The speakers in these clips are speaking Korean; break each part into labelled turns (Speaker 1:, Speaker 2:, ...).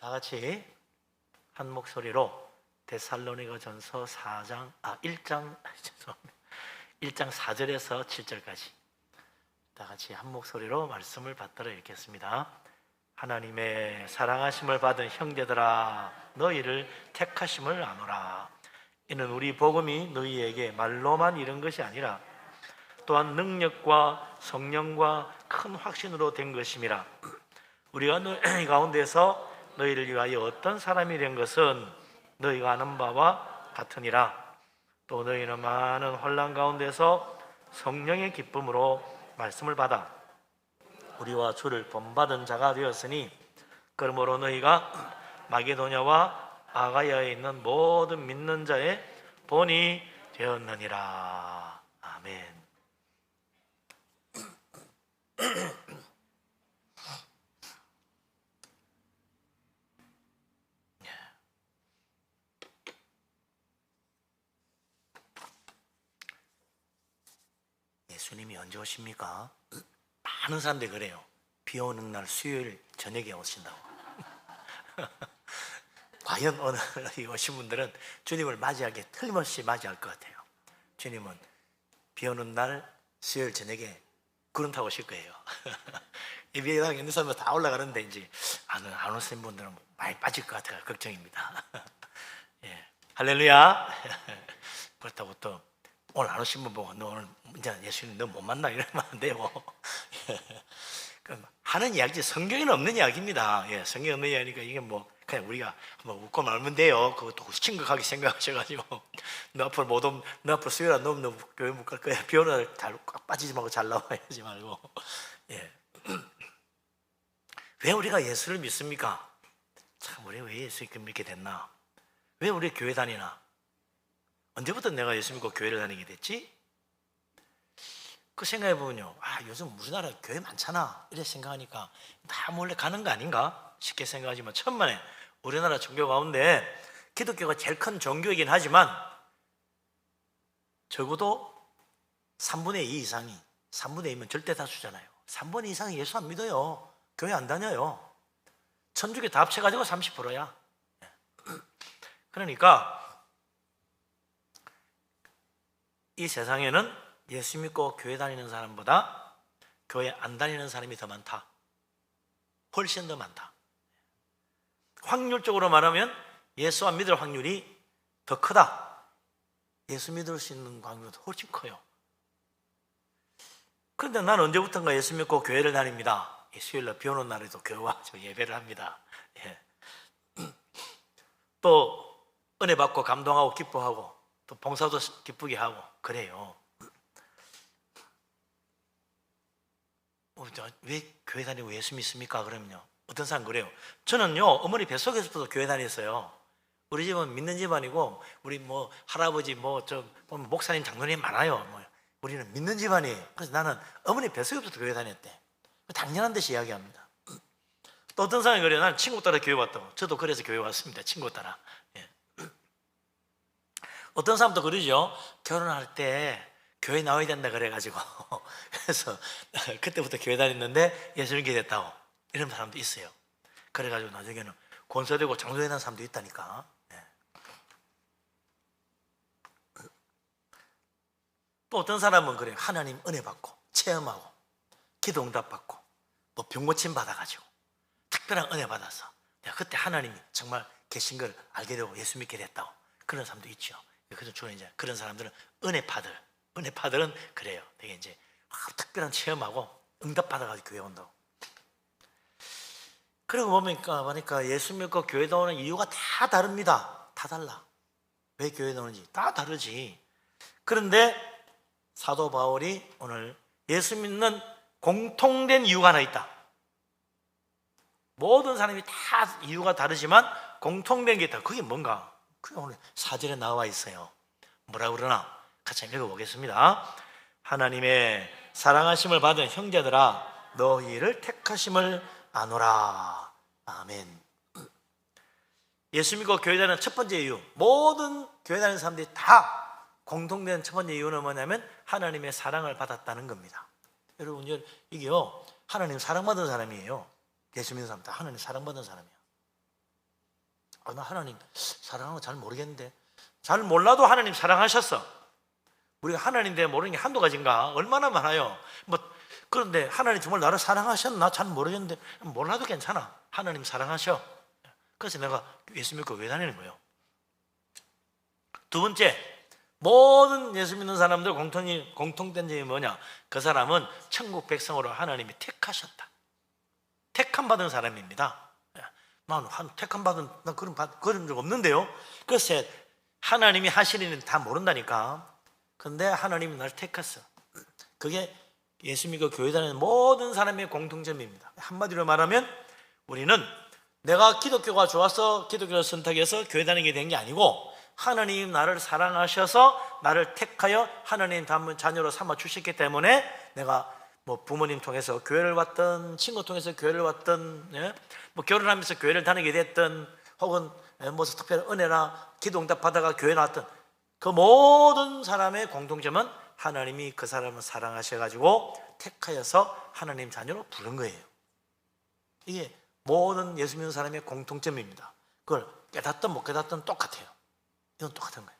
Speaker 1: 다 같이 한 목소리로 데살로니가전서 1장 4절에서 7절까지 다 같이 한 목소리로 말씀을 받들어 읽겠습니다. 하나님의 사랑하심을 받은 형제들아, 너희를 택하심을 아노라. 이는 우리 복음이 너희에게 말로만 이른 것이 아니라 또한 능력과 성령과 큰 확신으로 된 것임이라. 우리가 너희 가운데서 너희를 위하여 어떤 사람이 된 것은 너희가 아는 바와 같으니라. 또 너희는 많은 혼란 가운데서 성령의 기쁨으로 말씀을 받아 우리와 주를 본받은 자가 되었으니, 그러므로 너희가 마게도냐와 아가야에 있는 모든 믿는 자의 본이 되었느니라. 아멘. 예수님이 언제 오십니까? 많은 사람들이 그래요. 비 오는 날 수요일 저녁에 오신다고. 과연 오늘 오신 분들은 주님을 맞이하기에 틀림없이 맞이할 것 같아요. 주님은 비 오는 날 수요일 저녁에 구름 타고 오실 거예요. 예배당 있는 사람들 다 올라가는데 이제 안 오신 분들은 많이 빠질 것 같아요. 걱정입니다. 예. 할렐루야. 그렇다고 또 오늘 안 오신 분 보고 너 오늘 이제 예수님 너 못 만나 이러면 안 되고. 하는 이야기지 성경에는 없는 이야기입니다. 예, 성경에 없는 이야기니까 이게 뭐 그냥 우리가 뭐 웃고 말면 돼요. 그것도 심각하게 생각하셔가지고 너 앞으로 못 오면, 너 앞으로 수요일 안 오면 너 교회 못 갈 거야. 비 오는 날 꽉 빠지지 말고 잘 나와야지 말고. 예. 왜 우리가 예수를 믿습니까? 참, 우리 왜 예수 믿게 됐나? 왜 우리 교회 다니나? 언제부터 내가 예수 믿고 교회를 다니게 됐지? 그 생각해보면요, 요즘 우리나라 교회 많잖아 이렇게 생각하니까 다 몰래 가는 거 아닌가 쉽게 생각하지만, 천만에 우리나라 종교 가운데 기독교가 제일 큰 종교이긴 하지만 적어도 3분의 2 이상이, 3분의 2면 절대 다수잖아요. 3분의 2 이상이 예수 안 믿어요. 교회 안 다녀요. 천주교 다 합쳐가지고 30%야. 그러니까 이 세상에는 예수 믿고 교회 다니는 사람보다 교회 안 다니는 사람이 더 많다. 훨씬 더 많다. 확률적으로 말하면 예수 안 믿을 확률이 더 크다. 예수 믿을 수 있는 확률이 훨씬 커요. 그런데 나는 언제부턴가 예수 믿고 교회를 다닙니다. 수요일날 비 오는 날에도 교회 와서 예배를 합니다. 예. 또 은혜 받고 감동하고 기뻐하고 또 봉사도 기쁘게 하고 그래요. 왜 교회 다니고 예수 믿습니까? 그러면요, 어떤 사람 그래요. 저는요, 어머니 뱃속에서부터 교회 다녔어요. 우리 집은 믿는 집안이고 우리 뭐 할아버지 보면 목사님 장로님 많아요. 우리는 믿는 집안이에요. 그래서 나는 어머니 뱃속에서부터 교회 다녔대. 당연한 듯이 이야기합니다. 또 어떤 사람이 그래요. 나는 친구 따라 교회 왔다고. 저도 그래서 교회 왔습니다. 친구 따라. 예. 어떤 사람도 그러죠. 결혼할 때 교회 나와야 된다 그래가지고 그래서 그때부터 교회 다녔는데 예수 믿게 됐다고 이런 사람도 있어요. 그래가지고 나중에는 권사되고 장로되는 사람도 있다니까. 예. 또 어떤 사람은 그래요. 하나님 은혜 받고 체험하고 기도 응답 받고 뭐 병 고침 받아가지고 특별한 은혜 받아서 내가 그때 하나님이 정말 계신 걸 알게 되고 예수 믿게 됐다고 그런 사람도 있죠. 그래서 주로 이제 그런 사람들은 은혜파들은 그래요. 되게 이제 특별한 체험하고 응답 받아가지고 교회 온다고. 그리고 보니까 예수 믿고 교회 나오는 이유가 다 다릅니다. 다 달라. 왜 교회 나오는지 다 다르지. 그런데 사도 바울이 오늘 예수 믿는 공통된 이유가 하나 있다. 모든 사람이 다 이유가 다르지만 공통된 게 있다. 그게 뭔가? 그게 오늘 4절에 나와 있어요. 뭐라고 그러나? 같이 읽어보겠습니다. 하나님의 사랑하심을 받은 형제들아, 너희를 택하심을 아노라. 아멘. 예수 믿고 교회 다니는 첫 번째 이유, 모든 교회 다니는 사람들이 다 공통된 첫 번째 이유는 뭐냐면 하나님의 사랑을 받았다는 겁니다. 여러분, 이게요, 하나님 사랑받은 사람이에요. 예수 믿는 사람 다 하나님 사랑받은 사람이에요. 나 하나님 사랑하는 거 잘 모르겠는데. 잘 몰라도 하나님 사랑하셨어. 우리가 하나님 대해 모르는 게 한두 가지인가? 얼마나 많아요. 그런데 하나님 정말 나를 사랑하셨나? 잘 모르겠는데. 몰라도 괜찮아. 하나님 사랑하셔. 그래서 내가 예수 믿고 교회 다니는 거예요. 두 번째, 모든 예수 믿는 사람들 공통된 점이 뭐냐? 그 사람은 천국 백성으로 하나님이 택하셨다. 택함 받은 사람입니다. 난 택함 받은, 난 그런 적 없는데요. 글쎄, 하나님이 하시는 일은 다 모른다니까. 근데 하나님이 날 택했어. 그게 예수 믿고 교회 다니는 모든 사람의 공통점입니다. 한마디로 말하면 우리는 내가 기독교가 좋아서 기독교를 선택해서 교회 다니게 된 게 아니고, 하나님이 나를 사랑하셔서 나를 택하여 하나님 자녀로 삼아 주셨기 때문에 내가 부모님 통해서 교회를 왔든 친구 통해서 교회를 왔든, 결혼하면서 교회를 다니게 됐든, 혹은 무슨 특별한 은혜나 기도 응답 받아가 교회 나왔든, 그 모든 사람의 공통점은 하나님이 그 사람을 사랑하셔가지고 택하여서 하나님 자녀로 부른 거예요. 이게 모든 예수 믿는 사람의 공통점입니다. 그걸 깨닫든 못 깨닫든 똑같아요. 이건 똑같은 거예요.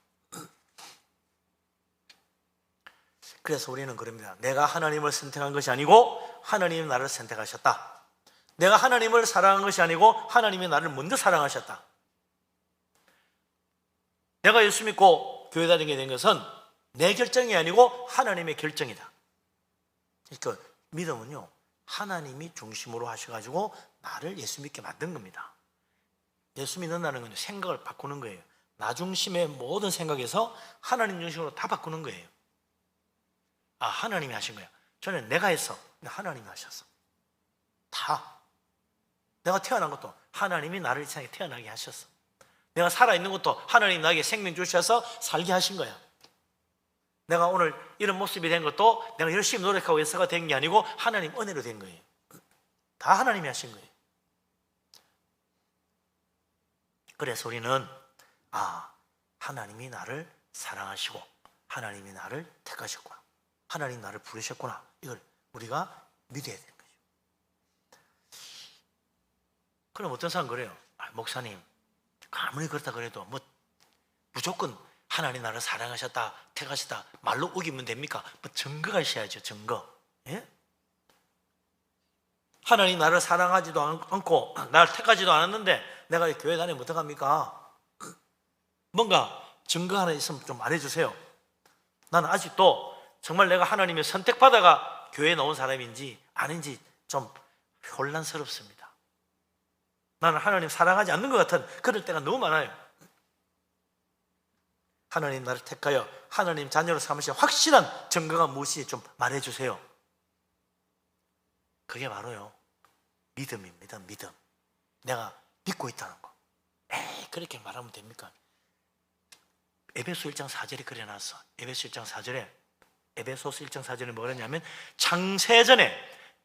Speaker 1: 그래서 우리는 그럽니다. 내가 하나님을 선택한 것이 아니고 하나님이 나를 선택하셨다. 내가 하나님을 사랑한 것이 아니고 하나님이 나를 먼저 사랑하셨다. 내가 예수 믿고 교회 다니게 된 것은 내 결정이 아니고 하나님의 결정이다. 그러니까 믿음은요, 하나님이 중심으로 하셔가지고 나를 예수 믿게 만든 겁니다. 예수 믿는다는 건 생각을 바꾸는 거예요. 나 중심의 모든 생각에서 하나님 중심으로 다 바꾸는 거예요. 하나님이 하신 거야. 저는 내가 했어. 근데 하나님이 하셨어. 다. 내가 태어난 것도 하나님이 나를 이 세상에 태어나게 하셨어. 내가 살아있는 것도 하나님이 나에게 생명 주셔서 살게 하신 거야. 내가 오늘 이런 모습이 된 것도 내가 열심히 노력하고 해서가 된 게 아니고 하나님 은혜로 된 거예요. 다 하나님이 하신 거예요. 그래서 우리는 하나님이 나를 사랑하시고 하나님이 나를 택하셨구나, 하나님 나를 부르셨구나, 이걸 우리가 믿어야 되는 거죠. 그럼 어떤 사람은 그래요. 목사님, 아무리 그렇다 그래도 무조건 하나님 나를 사랑하셨다, 택하셨다 말로 우기면 됩니까? 증거가 있어야죠. 증거. 예? 하나님 나를 사랑하지도 않고 나를 택하지도 않았는데 내가 교회 다니면 어떡합니까? 뭔가 증거 하나 있으면 좀 말해주세요. 나는 아직도 정말 내가 하나님의 선택받아가 교회에 나온 사람인지 아닌지 좀 혼란스럽습니다. 나는 하나님 사랑하지 않는 것 같은 그럴 때가 너무 많아요. 하나님 나를 택하여 하나님 자녀로 삼으신 확실한 증거가 무엇인지 좀 말해주세요. 그게 바로요, 믿음입니다. 믿음. 내가 믿고 있다는 거. 그렇게 말하면 됩니까? 에베소 1장 4절에 그려놨어. 에베소 1장 4절에, 에베소서 1장 4절에 뭐가 그러냐면 창세전에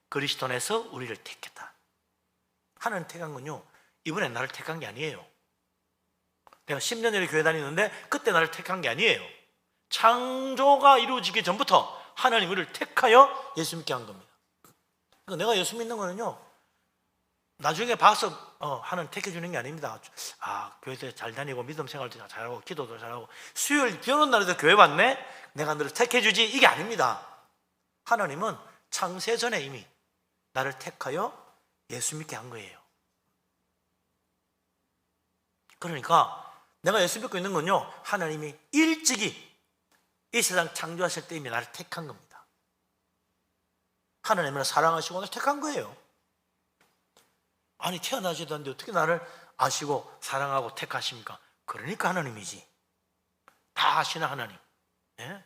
Speaker 1: 그리스도 안에서 우리를 택했다. 하나님 택한 건요, 이번에 나를 택한 게 아니에요. 내가 10년 전에 교회 다니는데 그때 나를 택한 게 아니에요. 창조가 이루어지기 전부터 하나님 우리를 택하여 예수 믿게 한 겁니다. 그러니까 내가 예수 믿는 거는요, 나중에 봐서 하나님 택해주는 게 아닙니다. 교회도 잘 다니고 믿음 생활도 잘하고 기도도 잘하고 수요일 비 오는 날에도 교회 왔네, 내가 너를 택해주지, 이게 아닙니다. 하나님은 창세전에 이미 나를 택하여 예수 믿게 한 거예요. 그러니까 내가 예수 믿고 있는 건요, 하나님이 일찍이 이 세상 창조하실 때 이미 나를 택한 겁니다. 하나님을 사랑하시고 나를 택한 거예요. 아니, 태어나지도 않는데 어떻게 나를 아시고 사랑하고 택하십니까? 그러니까 하나님이지. 다 아시는 하나님. 예?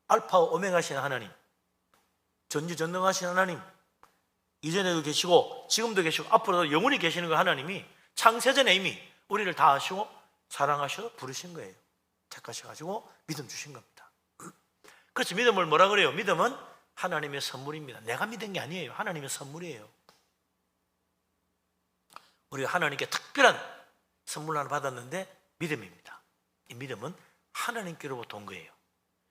Speaker 1: 알파와 오메가시는 하나님, 전지전능하신 하나님, 이전에도 계시고 지금도 계시고 앞으로도 영원히 계시는 그 하나님이 창세전에 이미 우리를 다 아시고 사랑하셔 부르신 거예요. 택하셔가지고 믿음 주신 겁니다. 그렇죠. 믿음을 뭐라 그래요? 믿음은 하나님의 선물입니다. 내가 믿은 게 아니에요. 하나님의 선물이에요. 우리가 하나님께 특별한 선물 하나 받았는데 믿음입니다. 이 믿음은 하나님께로부터 온 거예요.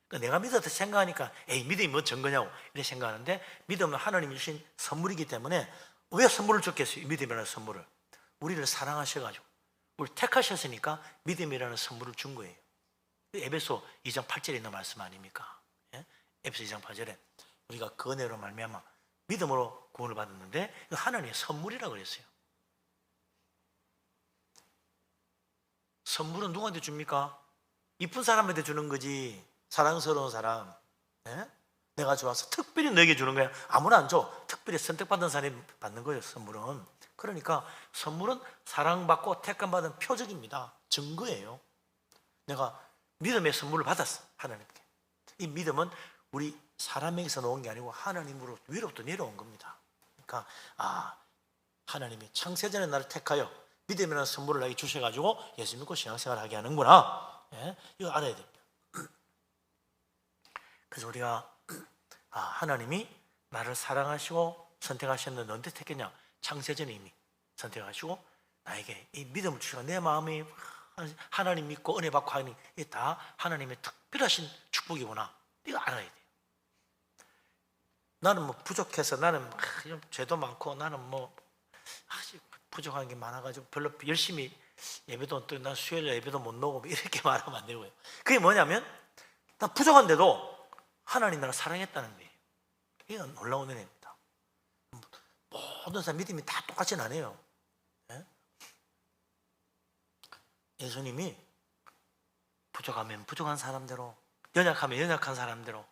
Speaker 1: 그러니까 내가 믿었다 생각하니까 믿음이 뭐 증거냐고 이렇게 생각하는데, 믿음은 하나님이 주신 선물이기 때문에 왜 선물을 줬겠어요? 이 믿음이라는 선물을. 우리를 사랑하셔가지고 우리 택하셨으니까 믿음이라는 선물을 준 거예요. 에베소 2장 8절에 있는 말씀 아닙니까? 예? 에베소 2장 8절에 우리가 그 은혜로 말미암아 믿음으로 구원을 받았는데 하나님의 선물이라고 그랬어요. 선물은 누구한테 줍니까? 이쁜 사람한테 주는 거지. 사랑스러운 사람, 예? 내가 좋아서 특별히 너에게 주는 거야. 아무나 안 줘. 특별히 선택받은 사람이 받는 거예요, 선물은. 그러니까 선물은 사랑받고 택함받은 표적입니다. 증거예요. 내가 믿음의 선물을 받았어, 하나님께. 이 믿음은 우리 사람에게서 나온 게 아니고 하나님으로 위로부터 내려온 겁니다. 그러니까 하나님이 창세전에 나를 택하여 믿음이라는 선물을 나에게 주셔가지고 예수 믿고 신앙생활을 하게 하는구나. 예? 이거 알아야 됩니다. 그래서 우리가 하나님이 나를 사랑하시고 선택하셨는데 언제 택했냐? 창세전에 이미 선택하시고 나에게 이 믿음을 주시고 내 마음이 하나님 믿고 은혜 받고 하니 이게 다 하나님의 특별하신 축복이구나. 이거 알아야 돼요. 나는 뭐 부족해서 나는 죄도 많고 나는 뭐 부족한 게 많아가지고 별로 열심히 예배도 또 난 수요일 예배도 못 나오고 이렇게 말하면 안 되고요. 그게 뭐냐면 난 부족한데도 하나님 나를 사랑했다는 거예요. 이건 놀라운 은혜입니다. 모든 사람 믿음이 다 똑같진 않아요. 예? 예수님이 부족하면 부족한 사람대로, 연약하면 연약한 사람대로,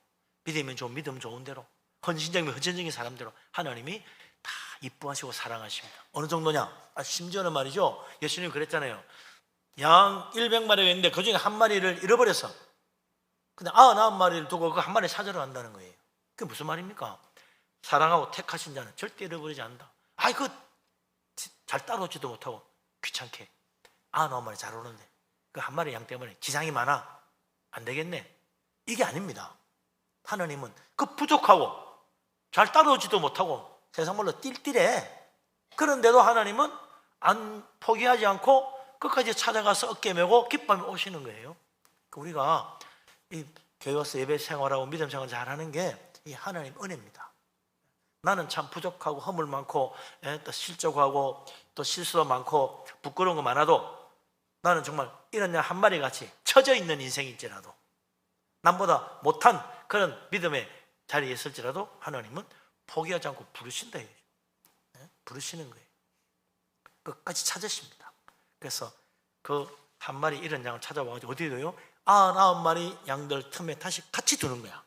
Speaker 1: 믿으면 좋은 믿음 좋은 대로, 헌신적이면 헌신적인 사람대로 하나님이 다 이뻐하시고 사랑하십니다. 어느 정도냐? 심지어는 말이죠, 예수님이 그랬잖아요. 양 100마리가 있는데 그 중에 한 마리를 잃어버렸어. 근데 99마리를 두고 그 한 마리 찾으러 간다는 거예요. 그게 무슨 말입니까? 사랑하고 택하신 자는 절대 잃어버리지 않는다. 그거 잘 따라오지도 못하고 귀찮게 99마리 잘 오는데 그 한 마리 양 때문에 지장이 많아. 안 되겠네. 이게 아닙니다. 하나님은 그 부족하고 잘 따라오지도 못하고 세상 말로 띨띨해. 그런데도 하나님은 안 포기하지 않고 끝까지 찾아가서 어깨 메고 기뻐하며 오시는 거예요. 우리가 이 교회 와서 예배 생활하고 믿음 생활 잘하는 게 이 하나님 은혜입니다. 나는 참 부족하고 허물 많고 또 실족하고 또 실수도 많고 부끄러운 거 많아도 나는 정말 이런 양 한 마리 같이 처져 있는 인생일지라도 남보다 못한 그런 믿음의 자리에 있을지라도 하나님은 포기하지 않고 부르신다. 부르시는 거예요. 끝까지 찾으십니다. 그래서 그 한 마리 이런 양을 찾아와가지고 어디에 둬요? 99마리 양들 틈에 다시 같이 두는 거야.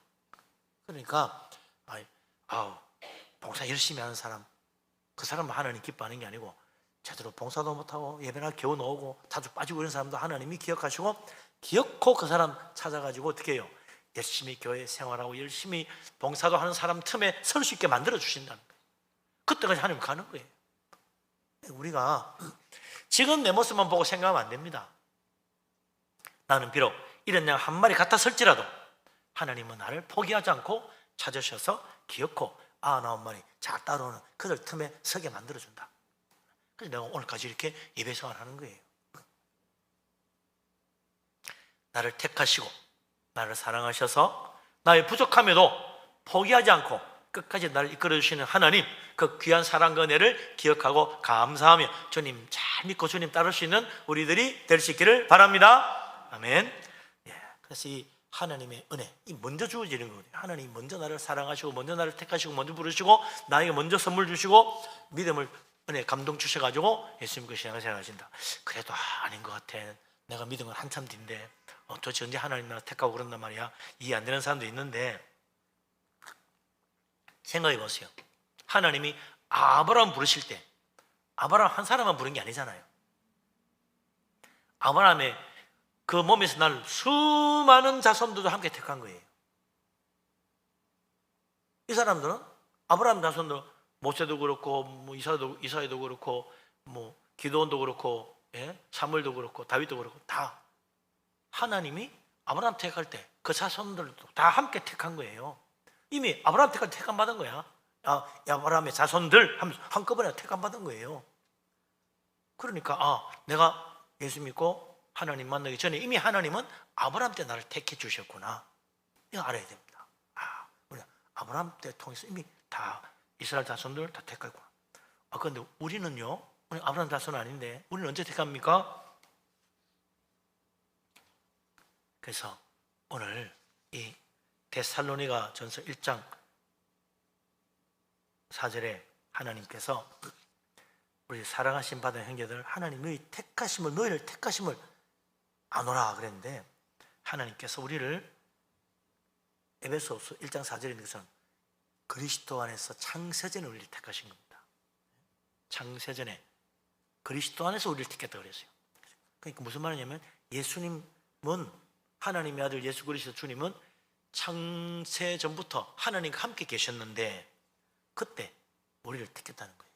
Speaker 1: 그러니까 봉사 열심히 하는 사람, 그 사람은 하나님 기뻐하는 게 아니고 제대로 봉사도 못하고 예배나 겨우 나오고 자주 빠지고 이런 사람도 하나님이 기억하시고 기억코 그 사람 찾아가지고 어떻게 해요? 열심히 교회 생활하고 열심히 봉사도 하는 사람 틈에 설 수 있게 만들어 주신다는 거예요. 그때까지 하나님 가는 거예요. 우리가 지금 내 모습만 보고 생각하면 안 됩니다. 나는 비록 이런 양 한 마리 같아 설지라도 하나님은 나를 포기하지 않고 찾으셔서 기어코 99마리 잘 따라오는 그들 틈에 서게 만들어준다. 그래서 내가 오늘까지 이렇게 예배생활을 하는 거예요. 나를 택하시고 나를 사랑하셔서 나의 부족함에도 포기하지 않고 끝까지 나를 이끌어주시는 하나님, 그 귀한 사랑과 은혜를 기억하고 감사하며 주님 잘 믿고 주님 따를 수 있는 우리들이 될 수 있기를 바랍니다. 아멘. 그래서 이 하나님의 은혜, 이 먼저 주어지는 거예요. 하나님이 먼저 나를 사랑하시고 먼저 나를 택하시고 먼저 부르시고 나에게 먼저 선물 주시고 믿음을 은혜 감동 주셔가지고 예수님과 신앙생활 하신다. 그래도 아닌 것 같아. 내가 믿은 건 한참 뒤인데 도대체 언제 하나님 나를 택하고 그런단 말이야. 이해 안 되는 사람도 있는데 생각해 보세요. 하나님이 아브라함 부르실 때 아브라함 한 사람만 부른 게 아니잖아요. 아브라함의 그 몸에서 날 수많은 자손들도 함께 택한 거예요. 이 사람들은 아브라함 자손들 모세도 그렇고 뭐 이사야도 그렇고 뭐 기드온도 그렇고 사무엘도 그렇고 다윗도 그렇고 다 하나님이 아브라함 택할 때 그 자손들도 다 함께 택한 거예요. 이미 아브라함 택할 때 택함 받은 거야. 아브라함의 자손들 한꺼번에 택함 받은 거예요. 그러니까 내가 예수 믿고 하나님 만나기 전에 이미 하나님은 아브라함 때 나를 택해 주셨구나. 이거 알아야 됩니다. 우리 아브라함 때 통해서 이미 다 이스라엘 자손들 다 택했구나. 그런데 우리는요, 우리 아브라함 자손 아닌데 우리는 언제 택합니까? 그래서 오늘 이 데살로니가 전서 1장 4절에 하나님께서 우리 사랑하심 받은 형제들, 하나님 너희를 택하심을 아노라 그랬는데, 하나님께서 우리를 에베소서 1장 4절에 있는 것은 그리스도 안에서 창세전에 우리를 택하신 겁니다. 창세전에 그리스도 안에서 우리를 택했다고 그랬어요. 그러니까 무슨 말이냐면, 예수님은, 하나님의 아들 예수 그리스도 주님은 창세전부터 하나님과 함께 계셨는데 그때 우리를 택했다는 거예요.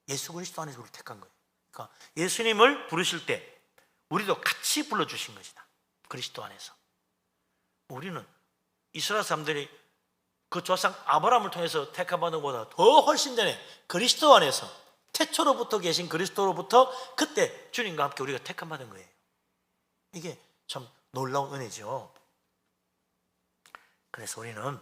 Speaker 1: 예수 그리스도 안에서 우리를 택한 거예요. 그러니까 예수님을 부르실 때 우리도 같이 불러주신 것이다. 그리스도 안에서. 우리는 이스라엘 사람들이 그 조상 아브라함을 통해서 택함받은 것보다 더 훨씬 전에 그리스도 안에서, 태초로부터 계신 그리스도로부터 그때 주님과 함께 우리가 택함받은 거예요. 이게 참 놀라운 은혜죠. 그래서 우리는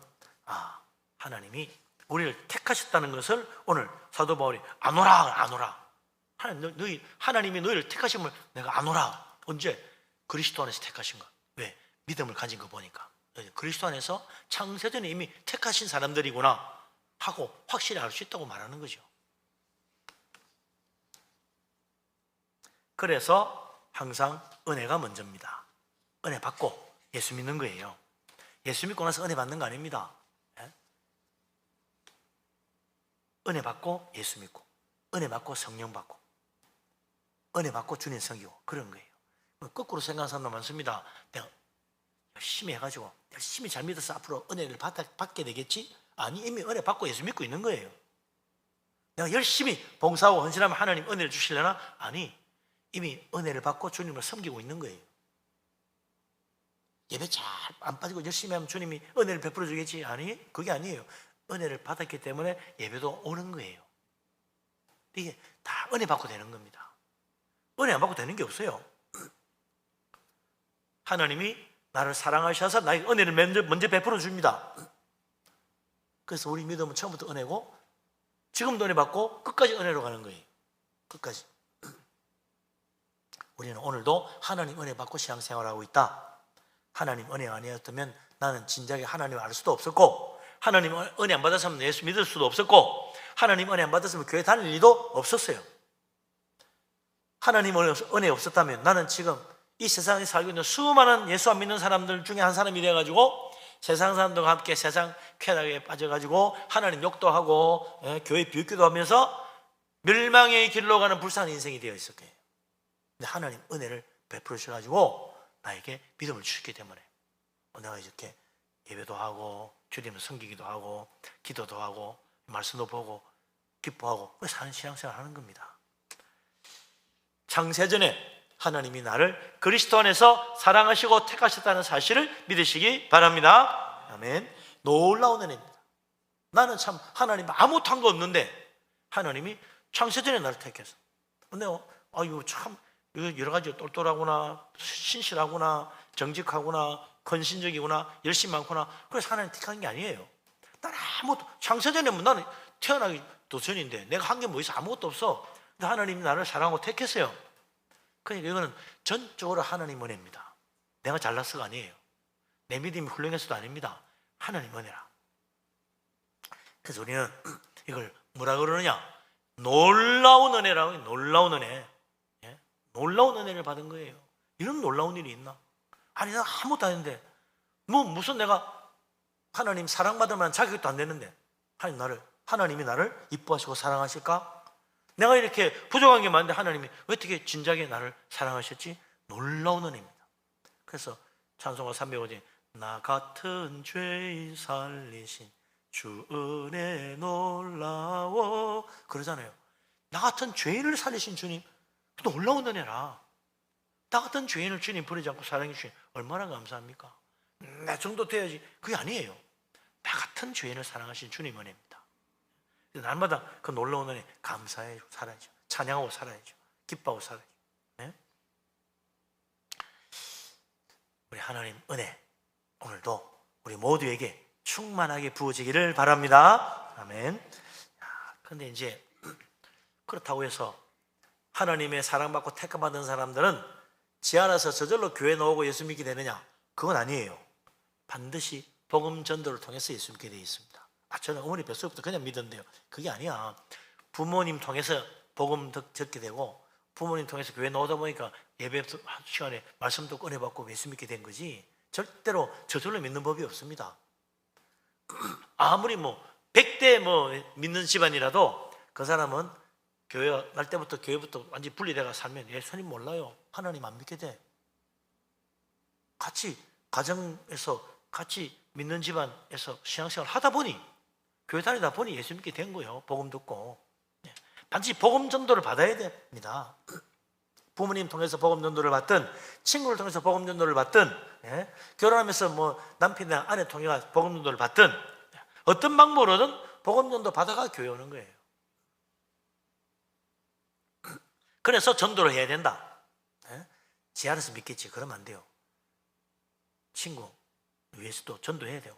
Speaker 1: 하나님이 우리를 택하셨다는 것을 오늘 사도 바울이 아노라. 하나님이 너희를 택하심을 내가 아노라. 언제? 그리스도 안에서 택하신 거. 왜? 믿음을 가진 거 보니까. 그리스도 안에서 창세전에 이미 택하신 사람들이구나 하고 확실히 알 수 있다고 말하는 거죠. 그래서 항상 은혜가 먼저입니다. 은혜 받고 예수 믿는 거예요. 예수 믿고 나서 은혜 받는 거 아닙니다. 은혜 받고 예수 믿고, 은혜 받고 성령 받고, 은혜 받고 주님 섬기고, 그런 거예요. 거꾸로 생각하는 사람도 많습니다. 내가 열심히 해가지고 열심히 잘 믿어서 앞으로 은혜를 받게 되겠지? 아니, 이미 은혜 받고 예수 믿고 있는 거예요. 내가 열심히 봉사하고 헌신하면 하나님 은혜를 주시려나? 아니, 이미 은혜를 받고 주님을 섬기고 있는 거예요. 예배 잘 안 빠지고 열심히 하면 주님이 은혜를 베풀어 주겠지? 아니, 그게 아니에요. 은혜를 받았기 때문에 예배도 오는 거예요. 이게 다 은혜 받고 되는 겁니다. 은혜 안 받고 되는 게 없어요. 하나님이 나를 사랑하셔서 나에게 은혜를 먼저 베풀어 줍니다. 그래서 우리 믿음은 처음부터 은혜고, 지금도 은혜 받고 끝까지 은혜로 가는 거예요. 끝까지. 우리는 오늘도 하나님 은혜 받고 신앙생활하고 있다. 하나님 은혜가 아니었다면 나는 진작에 하나님을 알 수도 없었고, 하나님 은혜 안 받았으면 예수 믿을 수도 없었고, 하나님 은혜 안 받았으면 교회 다닐 일도 없었어요. 하나님 은혜 없었다면 나는 지금 이 세상에 살고 있는 수많은 예수 안 믿는 사람들 중에 한 사람이 돼가지고 세상 사람들과 함께 세상 쾌락에 빠져가지고 하나님 욕도 하고 교회 비웃기도 하면서 멸망의 길로 가는 불쌍한 인생이 되어 있을 거예요. 근데 하나님 은혜를 베풀어 주셔가지고 나에게 믿음을 주셨기 때문에 내가 이렇게 예배도 하고 주님을 섬기기도 하고 기도도 하고 말씀도 보고 기뻐하고 사는 신앙생활을 하는 겁니다. 창세전에 하나님이 나를 그리스도 안에서 사랑하시고 택하셨다는 사실을 믿으시기 바랍니다. 아멘. 놀라운 은혜입니다. 나는 참 하나님 아무것도 한 거 없는데 하나님이 창세전에 나를 택해서, 근데 참 여러 가지 똘똘하구나, 신실하구나, 정직하구나, 헌신적이구나, 열심히 많구나, 그래서 하나님 택한 게 아니에요. 난 아무것도, 창세전에 나는 태어나기도 전인데 내가 한 게 뭐 있어? 아무것도 없어. 근데 하나님이 나를 사랑하고 택했어요. 그러니까 이거는 전적으로 하나님 은혜입니다. 내가 잘났어가 아니에요. 내 믿음이 훌륭해서도 아닙니다. 하나님 은혜라. 그래서 우리는 이걸 뭐라 그러느냐? 놀라운 은혜라고. 놀라운 은혜. 놀라운 은혜를 받은 거예요. 이런 놀라운 일이 있나? 아니, 나 아무것도 안 했는데 무슨 내가 하나님 사랑받을 만한 자격도 안 되는데 하나님이 나를 이뻐하시고 사랑하실까? 내가 이렇게 부족한 게 많은데 하나님이 왜 어떻게 진작에 나를 사랑하셨지? 놀라운 은혜입니다. 그래서 찬송가 305장 나 같은 죄인 살리신 주 은혜 놀라워 그러잖아요. 나 같은 죄인을 살리신 주님, 놀라운 은혜라. 나 같은 죄인을 주님 버리지 않고 사랑해 주신 얼마나 감사합니까? 나 정도 돼야지. 그게 아니에요. 나 같은 죄인을 사랑하신 주님 은혜입니다. 날마다 그 놀라운 은혜 감사해 살아야죠. 찬양하고 살아야죠. 기뻐하고 살아야죠. 네? 우리 하나님 은혜 오늘도 우리 모두에게 충만하게 부어지기를 바랍니다. 아멘. 그런데 이제 그렇다고 해서 하나님의 사랑받고 택함받은 사람들은 지 않아서 저절로 교회 나오고 예수 믿게 되느냐? 그건 아니에요. 반드시 복음 전도를 통해서 예수 믿게 되어 있습니다. 저는 어머니 뱃속부터 그냥 믿었는데요. 그게 아니야. 부모님 통해서 복음 듣게 되고 부모님 통해서 교회 나오다 보니까 예배 시간에 말씀도 꺼내받고 예수 믿게 된 거지, 절대로 저절로 믿는 법이 없습니다. 아무리 100대 믿는 집안이라도 그 사람은 교회 날 때부터 교회부터 완전히 분리돼가 살면 예수님 몰라요. 하나님 안 믿게 돼. 같이 가정에서 같이 믿는 집안에서 신앙생활 하다 보니, 교회 다니다 보니 예수 믿게 된 거예요. 복음 듣고. 반드시 복음 전도를 받아야 됩니다. 부모님 통해서 복음 전도를 받든 친구를 통해서 복음 전도를 받든 결혼하면서 남편이나 아내 통해서 복음 전도를 받든 어떤 방법으로든 복음 전도 받아가 교회 오는 거예요. 그래서 전도를 해야 된다. 지 안에서 믿겠지. 그러면 안 돼요. 친구 위해서도 전도해야 되고,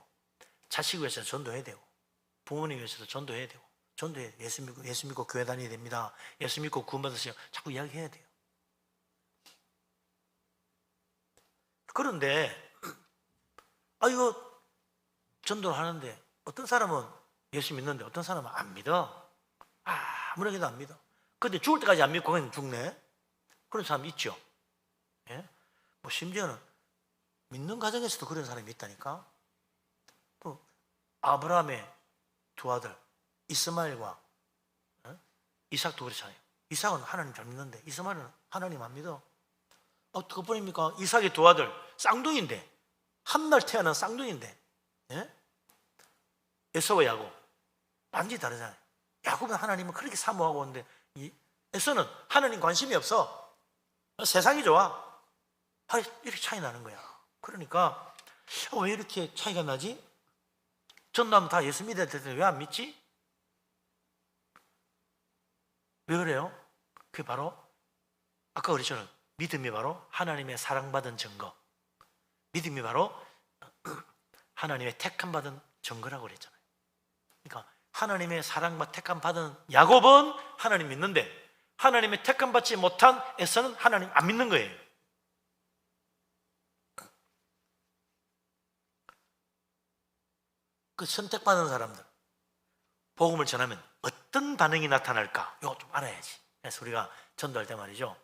Speaker 1: 자식 위해서 전도해야 되고, 부모님 위해서도 전도해야 되고, 전도해. 예수 믿고 교회 다녀야 됩니다. 예수 믿고 구원받으시면 자꾸 이야기해야 돼요. 그런데 이거 전도를 하는데 어떤 사람은 예수 믿는데 어떤 사람은 안 믿어. 아무래도 안 믿어. 근데 죽을 때까지 안 믿고 그냥 죽네. 그런 사람 있죠. 심지어는 믿는 가정에서도 그런 사람이 있다니까. 또 아브라함의 두 아들 이스마엘과 이삭도 그렇잖아요. 이삭은 하나님 잘 믿는데 이스마엘은 하나님 안 믿어. 그뿐입니까? 이삭의 두 아들 쌍둥이인데, 한날 태어난 쌍둥이인데, 에서와 야곱 완전히 다르잖아요. 야곱은 하나님은 그렇게 사모하고 오는데 에서는 하나님 관심이 없어. 세상이 좋아. 이렇게 차이 나는 거야. 그러니까 왜 이렇게 차이가 나지? 전도하면 다 예수 믿어야 되는데 왜 안 믿지? 왜 그래요? 그게 바로 아까 그랬잖아요. 믿음이 바로 하나님의 사랑받은 증거, 믿음이 바로 하나님의 택함받은 증거라고 그랬잖아요. 그러니까 하나님의 사랑받 택함받은 야곱은 하나님 믿는데 하나님의 택함받지 못한 에서는 하나님 안 믿는 거예요. 그 선택받은 사람들 복음을 전하면 어떤 반응이 나타날까? 이거 좀 알아야지. 그래서 우리가 전도할 때 말이죠.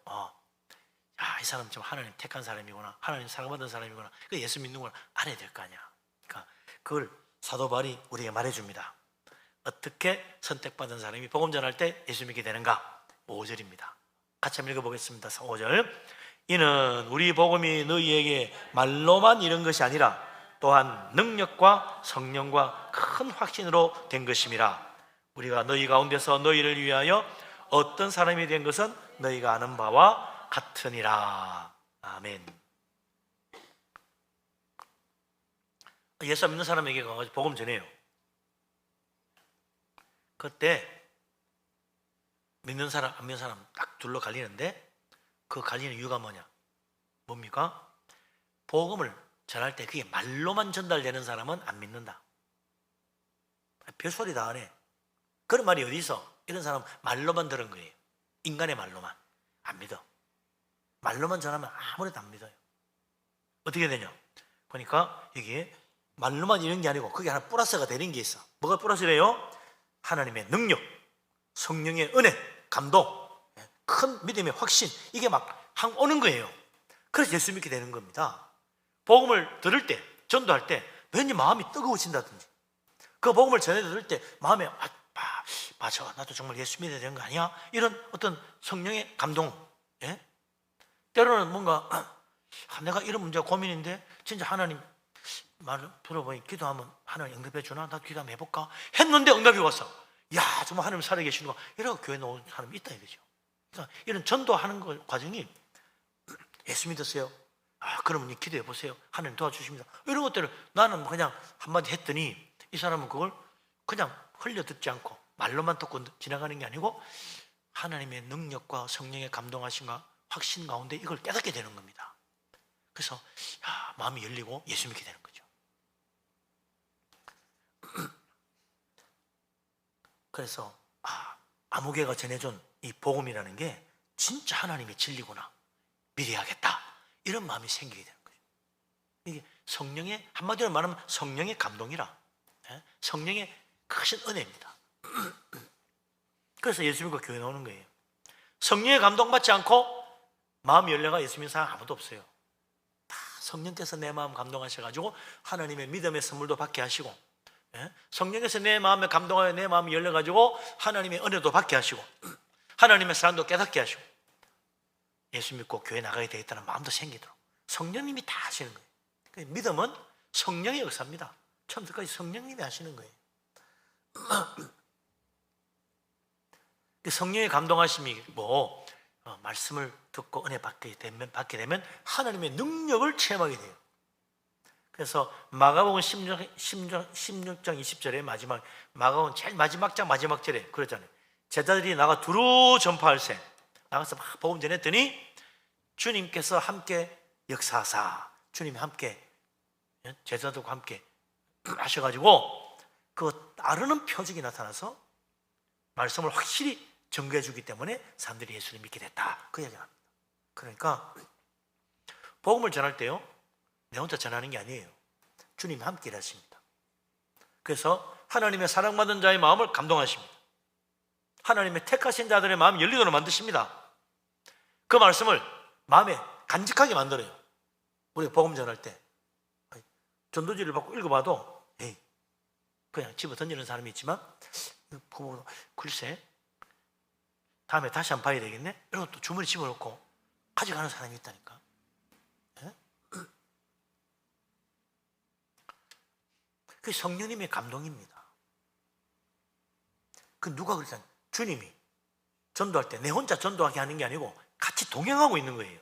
Speaker 1: 이 사람 좀 하나님 택한 사람이구나, 하나님 사랑받은 사람이구나, 그 예수 믿는구나 알아야 될 거 아니야. 그러니까 그걸 사도 바울이 우리에게 말해줍니다. 어떻게 선택받은 사람이 복음 전할 때 예수 믿게 되는가? 5절입니다. 같이 한번 읽어보겠습니다. 5절. 이는 우리 복음이 너희에게 말로만 이른 것이 아니라 또한 능력과 성령과 큰 확신으로 된 것임이라. 우리가 너희 가운데서 너희를 위하여 어떤 사람이 된 것은 너희가 아는 바와 같으니라. 아멘. 예수 안 믿는 사람에게 가서 복음 전해요. 그때 믿는 사람 안 믿는 사람 딱 둘로 갈리는데, 그 갈리는 이유가 뭡니까? 복음을 전할 때 그게 말로만 전달되는 사람은 안 믿는다. 별소리 다 안 해. 그런 말이 어디 있어? 이런 사람은 말로만 들은 거예요. 인간의 말로만. 안 믿어. 말로만 전하면 아무래도 안 믿어요. 어떻게 되냐? 그러니까 여기에 말로만 이런 게 아니고 그게 하나 플러스가 되는 게 있어. 뭐가 플러스래요? 하나님의 능력, 성령의 은혜, 감동, 큰 믿음의 확신, 이게 막 오는 거예요. 그래서 예수 믿게 되는 겁니다. 복음을 들을 때, 전도할 때 왠지 마음이 뜨거워진다든지, 그 복음을 전해 들을 때 마음에 맞아, 나도 정말 예수 믿어야 되는 거 아니야? 이런 어떤 성령의 감동. 때로는 뭔가 내가 이런 문제가 고민인데 진짜 하나님 말을 들어보니 기도하면 하나님 응답해 주나? 나도 기도 한번 해볼까? 했는데 응답이 왔어. 야, 정말 하나님 살아계시는 거. 이러고 교회 나오는 사람이 있다 이거죠. 그러니까 이런 전도하는 과정이, 예수 믿었어요? 그러면 기도해 보세요. 하나님 도와주십니다. 이런 것들을 나는 그냥 한마디 했더니 이 사람은 그걸 그냥 흘려 듣지 않고 말로만 듣고 지나가는 게 아니고 하나님의 능력과 성령의 감동하심과 확신 가운데 이걸 깨닫게 되는 겁니다. 그래서 마음이 열리고 예수 믿게 되는 거죠. 그래서 아무개가 전해준 이 복음이라는 게 진짜 하나님의 진리구나, 믿어야겠다, 이런 마음이 생기게 되는 거죠. 이게 성령의, 한마디로 말하면 성령의 감동이라, 성령의 크신 은혜입니다. 그래서 예수 믿고 교회 나오는 거예요. 성령의 감동받지 않고 마음이 열려가 예수 믿는 사람 아무도 없어요. 다 성령께서 내 마음 감동하셔가지고 하나님의 믿음의 선물도 받게 하시고, 성령께서 내 마음에 감동하여 내 마음이 열려가지고 하나님의 은혜도 받게 하시고, 하나님의 사랑도 깨닫게 하시고, 예수 믿고 교회 나가게 되겠다는 마음도 생기도록 성령님이 다 하시는 거예요. 믿음은 성령의 역사입니다. 처음부터까지 성령님이 하시는 거예요. 성령의 감동하심이 말씀을 듣고 은혜 받게 되면 하나님의 능력을 체험하게 돼요. 그래서 마가복음 16장 20절에 마가복음 제일 마지막 절에 그러잖아요. 제자들이 나가 두루 전파할세, 나가서 막 복음 전했더니 주님께서 함께 역사하사, 주님이 함께 제자들과 함께 하셔가지고 그 따르는 표적이 나타나서 말씀을 확실히 전개해 주기 때문에 사람들이 예수를 믿게 됐다, 그 얘기를 합니다. 그러니까 복음을 전할 때요, 내 혼자 전하는 게 아니에요. 주님이 함께 일하십니다. 그래서 하나님의 사랑받은 자의 마음을 감동하십니다. 하나님의 택하신 자들의 마음이 열리도록 만드십니다. 그 말씀을 마음에 간직하게 만들어요. 우리가 복음 전할 때 전도지를 받고 읽어봐도 그냥 집어 던지는 사람이 있지만, 글쎄 다음에 다시 한번 봐야 되겠네, 이러고 또 주머니 집어넣고 가져가는 사람이 있다니까. 그게 성령님의 감동입니다. 그 누가 그랬잖아요. 주님이 전도할 때 내 혼자 전도하게 하는 게 아니고 같이 동행하고 있는 거예요.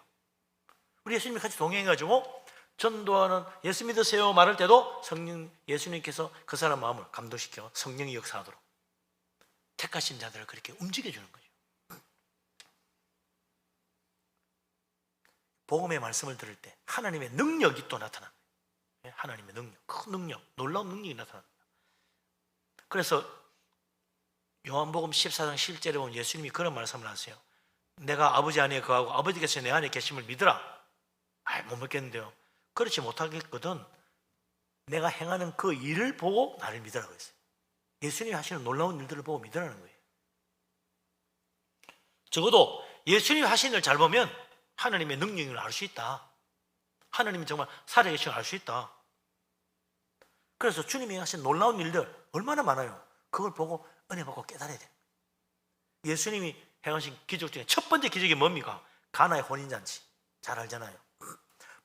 Speaker 1: 우리 예수님이 같이 동행해가지고 전도하는, 예수 믿으세요 말할 때도 예수님께서 그 사람 마음을 감동시켜 성령이 역사하도록 택하신 자들을 그렇게 움직여주는 거죠. 복음의 말씀을 들을 때 하나님의 능력이 또 나타납니다. 하나님의 능력, 큰 능력, 놀라운 능력이 나타납니다. 그래서 요한복음 14장 11절에 보면 예수님이 그런 말씀을 하세요. 내가 아버지 안에 거하고 아버지께서 내 안에 계심을 믿으라. 못 믿겠는데요. 그렇지 못하겠거든 내가 행하는 그 일을 보고 나를 믿으라고 했어요. 예수님이 하시는 놀라운 일들을 보고 믿으라는 거예요. 적어도 예수님이 하시는 일을 잘 보면 하나님의 능력을 알 수 있다. 하나님이 정말 살아계신 걸 알 수 있다. 그래서 주님이 하신 놀라운 일들 얼마나 많아요. 그걸 보고 은혜 받고 깨달아야 돼요. 예수님이 행하신 기적 중에 첫 번째 기적이 뭡니까? 가나의 혼인잔치. 잘 알잖아요.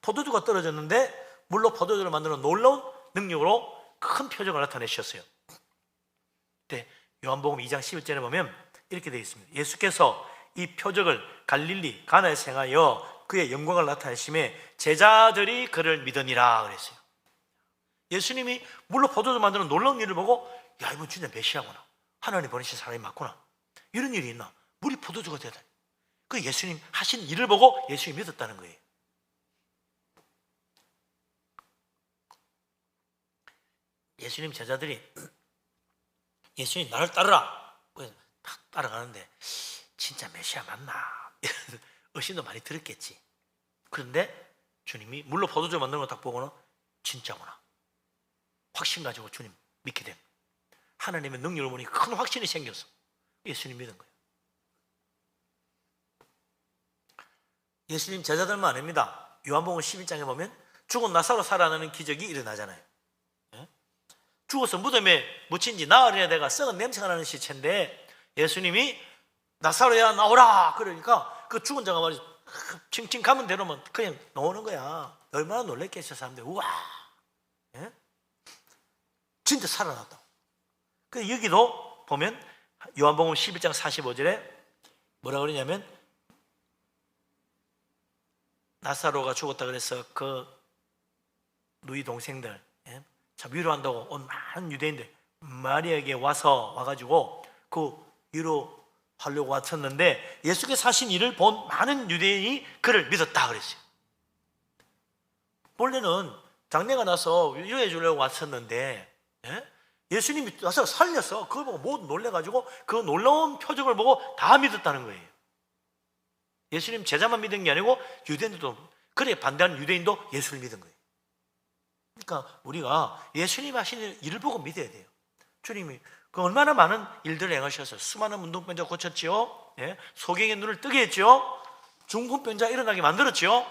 Speaker 1: 포도주가 떨어졌는데 물로 포도주를 만드는 놀라운 능력으로 큰 표적을 나타내셨어요. 네, 요한복음 2장 11절에 보면 이렇게 되어 있습니다. 예수께서 이 표적을 갈릴리 가나에서 행하여 그의 영광을 나타내심에 제자들이 그를 믿으니라 그랬어요. 예수님이 물로 포도주 만드는 놀라운 일을 보고, 야, 이건 진짜 메시아구나, 하나님 보내신 사람이 맞구나, 이런 일이 있나, 물이 포도주가 되다니. 그 예수님 하신 일을 보고 예수님이 믿었다는 거예요. 예수님 제자들이 예수님 나를 따르라, 그래서 딱 따라가는데 진짜 메시아 맞나 의심도 많이 들었겠지. 그런데 주님이 물로 포도주 만드는 거 딱 보고는 진짜구나, 확신 가지고 주님 믿게 됩니다. 하나님의 능력을 보니 큰 확신이 생겨서 예수님 믿은 거예요. 예수님 제자들만 아닙니다. 요한복음 11장에 보면 죽은 나사로 살아나는 기적이 일어나잖아요. 죽어서 무덤에 묻힌 지 나흘이나 돼가 썩은 냄새가 나는 시체인데 예수님이 나사로야 나오라 그러니까 그 죽은 자가 말이죠, 칭칭 가면 되면 그냥 나오는 거야. 얼마나 놀랬겠어요 사람들. 우와, 진짜 살아났다. 그래서 여기도 보면 요한복음 11장 45절에 뭐라 그러냐면, 나사로가 죽었다 그래서 그 누이 동생들 참 위로한다고 온 많은 유대인들 마리아에게 와가지고 그 위로하려고 왔었는데, 예수께서 하신 일을 본 많은 유대인이 그를 믿었다 그랬어요. 원래는 장례가 나서 위로해 주려고 왔었는데 예수님이 와서 살렸어. 그걸 보고 모두 놀래가지고 그 놀라운 표적을 보고 다 믿었다는 거예요. 예수님 제자만 믿은 게 아니고 유대인들도, 그래 반대하는 유대인도 예수를 믿은 거예요. 그러니까 우리가 예수님 하시는 일을 보고 믿어야 돼요. 주님이 그 얼마나 많은 일들을 행하셔서 수많은 문둥병자 고쳤지요. 예? 소경의 눈을 뜨게 했죠. 중풍병자 일어나게 만들었지요.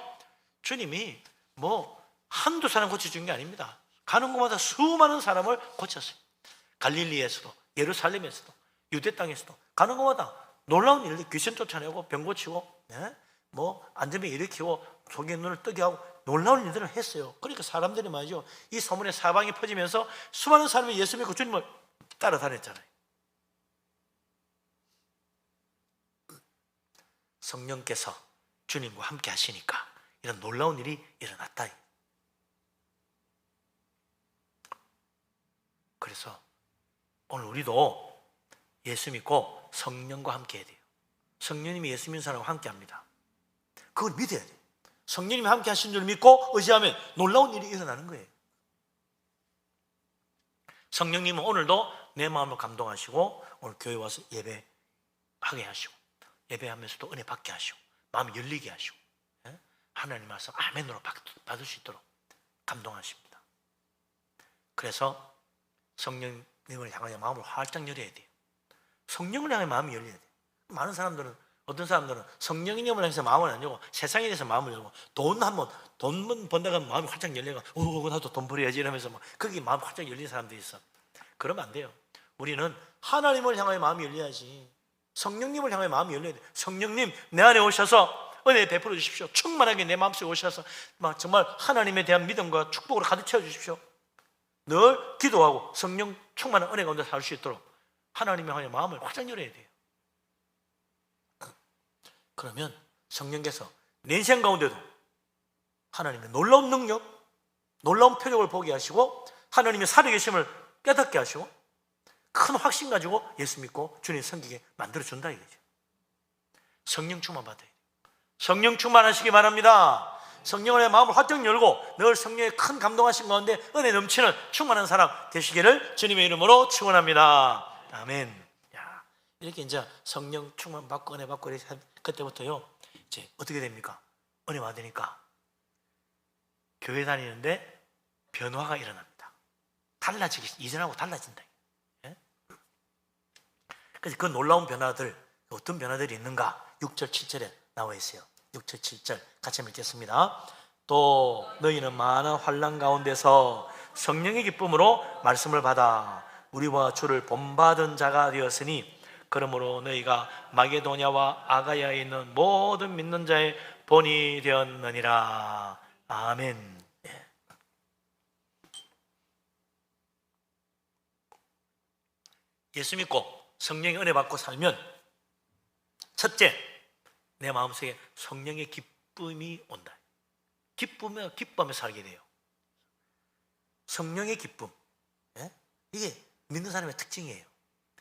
Speaker 1: 주님이 뭐 한두 사람 고쳐준 게 아닙니다. 가는 곳마다 수많은 사람을 고쳤어요. 갈릴리에서도, 예루살렘에서도, 유대 땅에서도 가는 곳마다 놀라운 일들, 귀신 쫓아내고 병 고치고, 예? 뭐 안전병 일으키고 소경의 눈을 뜨게 하고 놀라운 일들을 했어요. 그러니까 사람들이 말이죠, 이 소문의 사방이 퍼지면서 수많은 사람이 예수 믿고 주님을 따라다녔잖아요. 성령께서 주님과 함께 하시니까 이런 놀라운 일이 일어났다. 그래서 오늘 우리도 예수 믿고 성령과 함께 해야 돼요. 성령님이 예수 믿는 사람과 함께 합니다. 그걸 믿어야 돼요. 성령님이 함께 하신 줄 믿고 의지하면 놀라운 일이 일어나는 거예요. 성령님은 오늘도 내 마음을 감동하시고 오늘 교회 와서 예배하게 하시고 예배하면서도 은혜 받게 하시고 마음이 열리게 하시고, 예? 하나님 말씀 아멘으로 받을 수 있도록 감동하십니다. 그래서 성령님을 향하여 마음을 활짝 열어야 돼요. 성령을 향해 마음이 열려야 돼요. 많은 사람들은, 어떤 사람들은 성령님을 향해서 마음을 안 열고 세상에 대해서 마음을 열고 돈 번다가 마음이 활짝 열려가 나도 돈 벌어야지 이러면서 막 거기 마음이 활짝 열린 사람들이 있어. 그러면 안 돼요. 우리는 하나님을 향하여 마음이 열려야지. 성령님을 향하여 마음이 열려야 돼요. 성령님 내 안에 오셔서 은혜 베풀어 주십시오. 충만하게 내 마음속에 오셔서 막 정말 하나님에 대한 믿음과 축복으로 가득 채워 주십시오. 늘 기도하고 성령 충만한 은혜 가운데 살 수 있도록 하나님을 향하여 마음을 활짝 열어야 돼요. 그러면 성령께서 내 인생 가운데도 하나님의 놀라운 능력, 놀라운 표적을 보게 하시고 하나님의 살아계심을 깨닫게 하시고 큰 확신 가지고 예수 믿고 주님 섬기게 만들어준다 이거죠. 성령 충만 받아야 돼요. 성령 충만하시기 바랍니다. 성령의 마음을 활짝 열고 늘 성령의 큰 감동하신 가운데 은혜 넘치는 충만한 사람 되시기를 주님의 이름으로 축원합니다. 아멘. 야, 이렇게 이제 성령 충만 받고 은혜 받고 그때부터요 이제 어떻게 됩니까? 은혜 받으니까 교회 다니는데 변화가 일어납니다. 달라지기, 이전하고 달라진다. 예? 그래서 그 놀라운 변화들, 어떤 변화들이 있는가? 6절 7절에 나와 있어요. 6절 7절 같이 읽겠습니다. 또 너희는 많은 환난 가운데서 성령의 기쁨으로 말씀을 받아 우리와 주를 본받은 자가 되었으니 그러므로 너희가 마게도냐와 아가야에 있는 모든 믿는 자의 본이 되었느니라. 아멘. 예. 예수 믿고 성령의 은혜 받고 살면 첫째, 내 마음속에 성령의 기쁨이 온다. 기쁨에 살게 돼요. 성령의 기쁨. 예? 이게 믿는 사람의 특징이에요.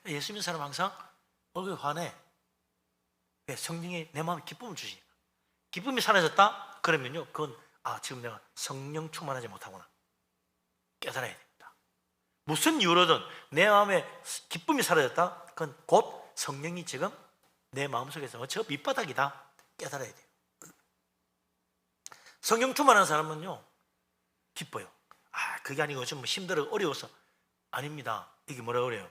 Speaker 1: 예수 믿는 사람은 항상 얼굴이 환해. 왜? 성령이 내 마음에 기쁨을 주시니까. 기쁨이 사라졌다? 그러면요, 그건 지금 내가 성령 충만하지 못하구나. 깨달아야 됩니다. 무슨 이유로든 내 마음에 기쁨이 사라졌다? 그건 곧 성령이 지금 내 마음속에서 저 밑바닥이다. 깨달아야 돼요. 성령 충만한 사람은요, 기뻐요. 그게 아니고 좀 힘들어, 어려워서. 아닙니다. 이게 뭐라 그래요?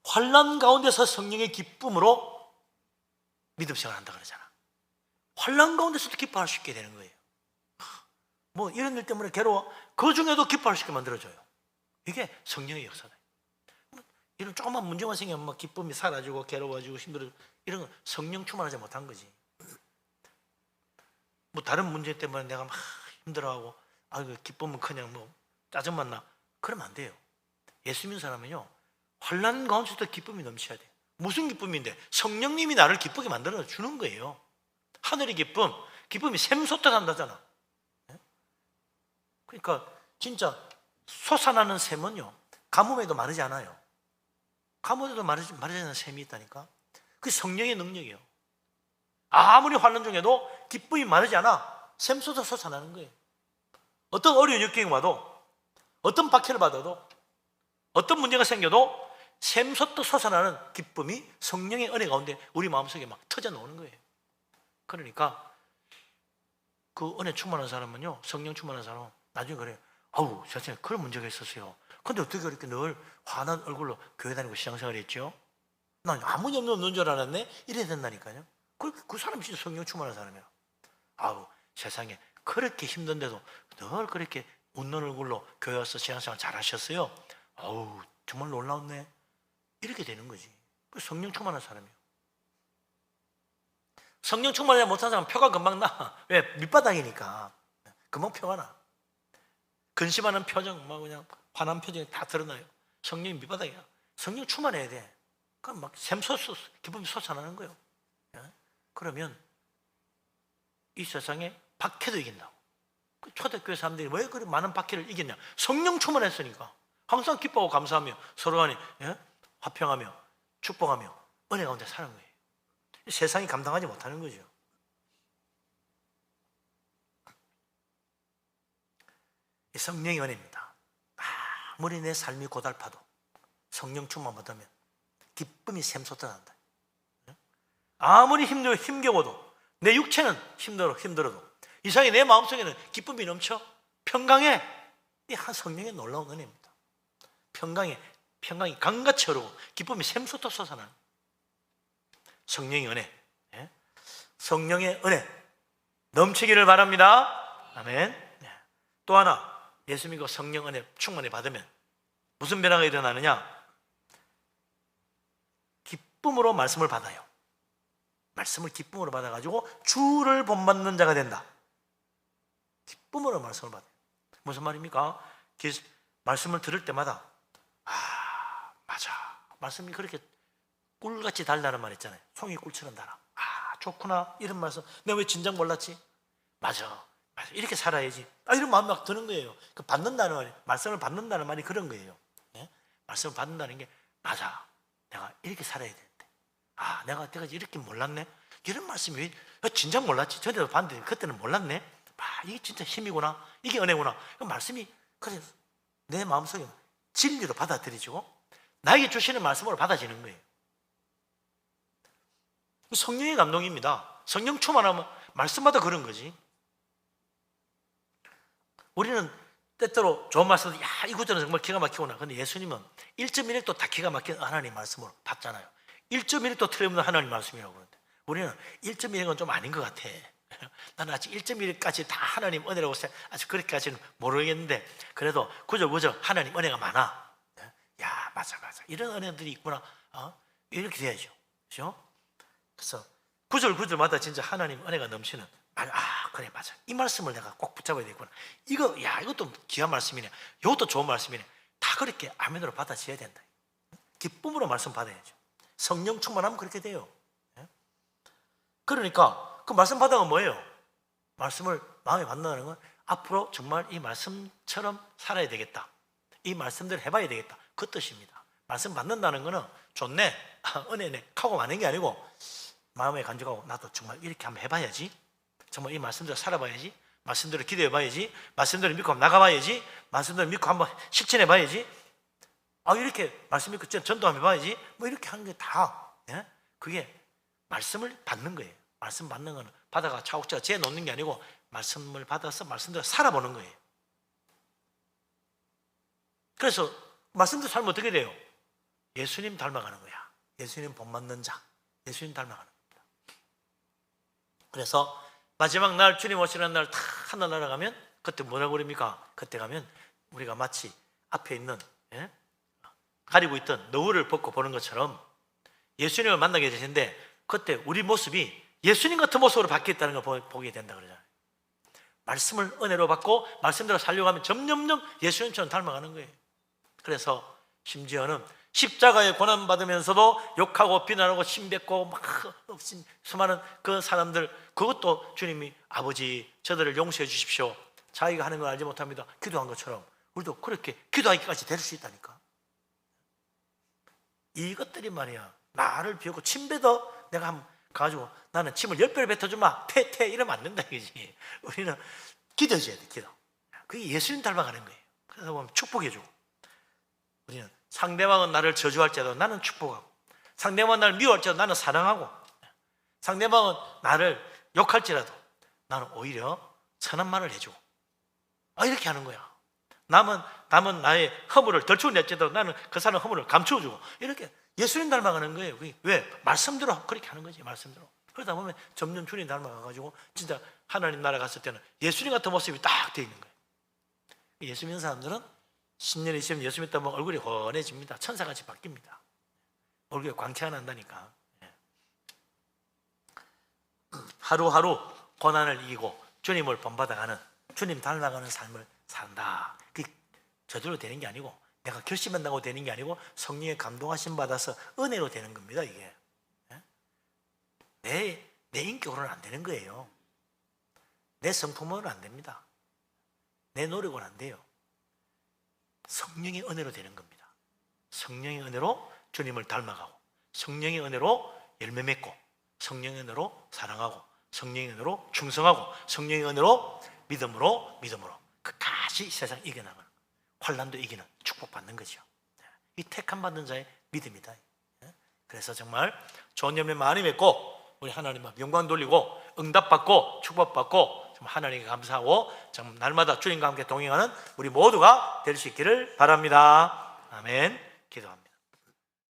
Speaker 1: 환난 가운데서 성령의 기쁨으로 믿음 생활을 한다 그러잖아. 환난 가운데서도 기뻐할 수 있게 되는 거예요. 뭐 이런 일 때문에 괴로워. 그 중에도 기뻐할 수 있게 만들어줘요. 이게 성령의 역사다. 이런 조그만 문제만 생기면 막 기쁨이 사라지고 괴로워지고 힘들어. 이런 건 성령 충만하지 못한 거지. 뭐 다른 문제 때문에 내가 막 힘들어하고 기쁨은 그냥 뭐 짜증만 나. 그러면 안 돼요. 예수 믿는 사람은요, 환난 가운데서도 기쁨이 넘쳐야 돼요. 무슨 기쁨인데? 성령님이 나를 기쁘게 만들어 주는 거예요. 하늘의 기쁨, 기쁨이 샘솟듯 한다잖아. 그러니까 진짜 솟아나는 샘은요, 가뭄에도 마르지 않아요. 가뭄에도 마르지 않는 샘이 있다니까. 그게 성령의 능력이에요. 아무리 환난 중에도 기쁨이 마르지 않아. 샘솟아 솟아나는 거예요. 어떤 어려운 역경이 와도, 어떤 박해를 받아도, 어떤 문제가 생겨도 샘솟듯 솟아나는 기쁨이 성령의 은혜 가운데 우리 마음속에 막 터져 나오는 거예요. 그러니까 그 은혜 충만한 사람은요, 성령 충만한 사람은 나중에 그래요. 아우, 세상에 그런 문제가 있었어요. 근데 어떻게 그렇게 늘 환한 얼굴로 교회 다니고 신앙생활 했죠? 난 아무 염려 없는 줄 알았네? 이래야 된다니까요. 그 사람이 진짜 성령 충만한 사람이야. 아우, 세상에 그렇게 힘든데도 늘 그렇게 웃는 얼굴로 교회 와서 신앙생활 잘 하셨어요. 아우, 정말 놀라웠네. 이렇게 되는 거지. 그 성령 충만한 사람이에요. 성령 충만하지 못한 사람은 표가 금방 나. 왜? 밑바닥이니까 금방 표가 나. 근심하는 표정, 막 그냥 화난 표정이 다 드러나요. 성령이 밑바닥이야. 성령 충만해야 돼. 그럼 막 샘솟아 기쁨이 솟아나는 거예요. 그러면 이 세상에 박해도 이긴다고. 초대교회 사람들이 왜 그렇게 많은 박해를 이겼냐? 성령 충만했으니까. 항상 기뻐하고 감사하며 서로 간에 화평하며 축복하며 은혜 가운데 사는 거예요. 세상이 감당하지 못하는 거죠. 이 성령의 은혜입니다. 아무리 내 삶이 고달파도 성령 충만 받으면 기쁨이 샘솟아난다. 아무리 힘겨워도 내 육체는 힘들어도 이상하게 내 마음속에는 기쁨이 넘쳐 평강해. 이 한 성령의 놀라운 은혜입니다. 평강이 강같이 흐르고 기쁨이 샘솟아 솟아나는 성령의 은혜. 성령의 은혜 넘치기를 바랍니다. 아멘. 또 하나, 예수 믿고 성령 은혜 충만히 받으면 무슨 변화가 일어나느냐? 기쁨으로 말씀을 받아요. 말씀을 기쁨으로 받아가지고 주를 본받는 자가 된다. 기쁨으로 말씀을 받아요. 무슨 말입니까? 말씀을 들을 때마다 맞아, 말씀이 그렇게 꿀같이 달다는 말 있잖아요. 송이 꿀처럼 달아. 좋구나, 이런 말씀 내가 왜 진작 몰랐지? 맞아, 이렇게 살아야지. 이런 마음이 막 드는 거예요. 그 받는다는 말이, 말씀을 받는다는 말이 그런 거예요. 말씀을 받는다는 게 맞아, 내가 이렇게 살아야 되는데 내가 이렇게 몰랐네. 이런 말씀이 왜 진작 몰랐지? 전에도 봤는데 그때는 몰랐네. 이게 진짜 힘이구나, 이게 은혜구나. 그 말씀이 그래서 내 마음속에 진리로 받아들이고 나에게 주시는 말씀으로 받아지는 거예요. 성령의 감동입니다. 성령 충만하면 말씀마다 그런 거지. 우리는 때때로 좋은 말씀도 이 구절은 정말 기가 막히구나. 근데 예수님은 1.1도 다 기가 막힌 하나님 말씀으로 받잖아요. 1.1도 틀림없는 하나님 말씀이라고 그러는데 우리는 1.1은 좀 아닌 것 같아. 나는 아직 1.1까지 다 하나님 은혜라고 아직 그렇게까지는 모르겠는데 그래도 구절 하나님 은혜가 많아. 야, 맞아, 이런 은혜들이 있구나. 이렇게 돼야죠. 그렇죠? 그래서 구절마다 진짜 하나님 은혜가 넘치는 그래, 맞아, 이 말씀을 내가 꼭 붙잡아야 되겠구나. 이것도 귀한 말씀이네, 이것도 좋은 말씀이네. 다 그렇게 아멘으로 받아져야 된다. 기쁨으로 말씀 받아야죠. 성령 충만하면 그렇게 돼요. 그러니까 그 말씀 받아가 뭐예요? 말씀을 마음에 받는다는 건 앞으로 정말 이 말씀처럼 살아야 되겠다, 이 말씀대로 해봐야 되겠다, 그 뜻입니다. 말씀 받는다는 거는 좋네, 은혜네 하고 마는 게 아니고 마음에 간직하고 나도 정말 이렇게 한번 해봐야지, 정말 이 말씀대로 살아봐야지, 말씀대로 기도해봐야지, 말씀대로 믿고 한번 나가봐야지, 말씀대로 믿고 한번 실천해봐야지, 이렇게 말씀 믿고 전도 한번 해봐야지, 뭐 이렇게 하는 게 다 그게 말씀을 받는 거예요. 말씀 받는 거는 받아가 차곡차곡 재 놓는 게 아니고 말씀을 받아서 말씀대로 살아보는 거예요. 그래서 말씀대로 살면 어떻게 돼요? 예수님 닮아가는 거야. 예수님 본받는 자, 예수님 닮아가는 겁니다. 그래서 마지막 날 주님 오시는 날 다 하늘나라 가면 그때 뭐라고 그럽니까? 그때 가면 우리가 마치 앞에 있는 가리고 있던 너울을 벗고 보는 것처럼 예수님을 만나게 되시는데 그때 우리 모습이 예수님 같은 모습으로 바뀌었다는 걸 보게 된다 그러잖아요. 말씀을 은혜로 받고 말씀대로 살려고 하면 점점점 예수님처럼 닮아가는 거예요. 그래서 심지어는 십자가에 고난받으면서도 욕하고 비난하고 침뱉고 막 수많은 그 사람들, 그것도 주님이 아버지 저들을 용서해 주십시오, 자기가 하는 걸 알지 못합니다 기도한 것처럼 우리도 그렇게 기도하기까지 될 수 있다니까. 이것들이 말이야, 나를 비우고 침뱉어 내가 한번 가지고 나는 침을 10배를 뱉어주마 퇴 이러면 안 된다 이거지. 우리는 기도해줘야 돼. 기도. 그게 예수님 닮아가는 거예요. 그래서 보면 축복해주고, 우리는 상대방은 나를 저주할지라도 나는 축복하고, 상대방은 나를 미워할지라도 나는 사랑하고, 상대방은 나를 욕할지라도 나는 오히려 선한 말을 해주고, 이렇게 하는 거야. 남은 나의 허물을 덜추어냈지도 나는 그 사람 허물을 감추어주고, 이렇게 예수님 닮아가는 거예요. 왜? 말씀대로 그렇게 하는 거지, 말씀대로. 그러다 보면 점점 주님 닮아가가지고 진짜 하나님 나라 갔을 때는 예수님 같은 모습이 딱 돼 있는 거예요. 예수 믿는 사람들은 10년, 20년 예수 믿다 보면 얼굴이 훤해집니다. 천사같이 바뀝니다. 얼굴에 광채가 난다니까. 하루하루 고난을 이기고 주님을 본받아가는, 주님 닮아가는 삶을 산다. 그게 저절로 되는 게 아니고, 내가 결심한다고 되는 게 아니고, 성령의 감동하심 받아서 은혜로 되는 겁니다. 이게 내 인격으로는 안 되는 거예요. 내 성품으로는 안 됩니다. 내 노력은 안 돼요. 성령의 은혜로 되는 겁니다. 성령의 은혜로 주님을 닮아가고, 성령의 은혜로 열매 맺고, 성령의 은혜로 사랑하고, 성령의 은혜로 충성하고, 성령의 은혜로 믿음으로 끝까지 이 세상 이겨나가는, 환난도 이기는 축복받는 거죠. 이 택함 받는 자의 믿음이다. 그래서 정말 좋은 열매 많이 맺고 우리 하나님 앞 영광 돌리고 응답받고 축복받고 하나님께 감사하고 정말 날마다 주님과 함께 동행하는 우리 모두가 될 수 있기를 바랍니다. 아멘. 기도합니다.